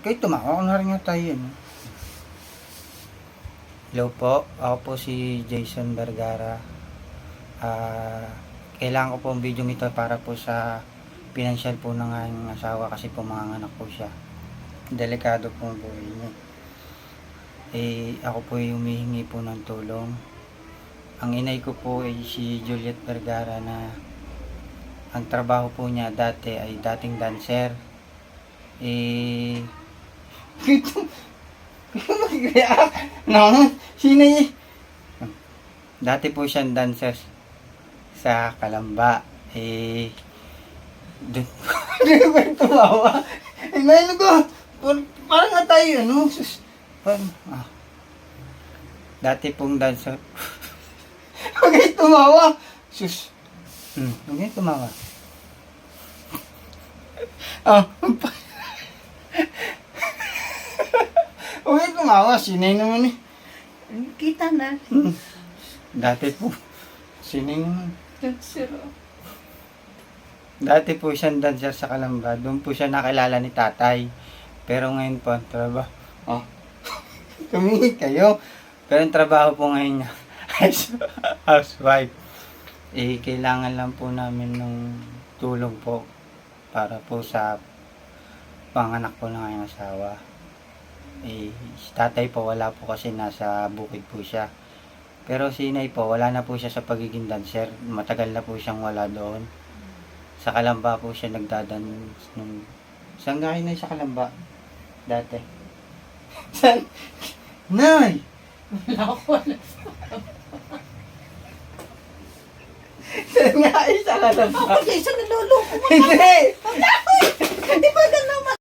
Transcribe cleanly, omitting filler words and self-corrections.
Kayo tumawa ko na rin nga tayo. No? Hello po, ako po si Jason Vergara. Kailangan ko po ang video ito para po sa financial po ng aking asawa kasi po mga anak po siya. Delikado po ang buhay niya. Ako po ay humihingi po ng tulong. Ang inay ko po ay si Juliet Vergara na ang trabaho po niya dati ay dating dancer. Dati po siyang dancer sa Kalamba. Doon ko tumawa. Ngayon ko, parang nga tayo, ano? Dati pong dancer. Huwag kayo tumawa. Sus. Huwag kayo tumawa. Huwag kayo tumawa. Sinay naman eh. Kita na. Dati po. Sining. Zero. Dati po siyang dancer sa Kalamba. Doon po siya nakilala ni tatay. Pero ngayon po, ang trabaho. Tumingin kayo. Pero ang trabaho po ngayon niya housewife. Kailangan lang po namin ng tulong po para po sa panganak po ng aking asawa. Si tatay po wala po kasi nasa bukid po siya. Pero si inay po wala na po siya sa pagiging dancer. Matagal na po siyang wala doon. Sa Kalamba po siya nagdadance nung... Saan nga kayo na sa Kalamba? Dati. Saan? Nay! Wala ako na. Saan nga kayo sa Kalamba? Ako, Jason, naluloko mo. Hindi! Hindi ba gano'n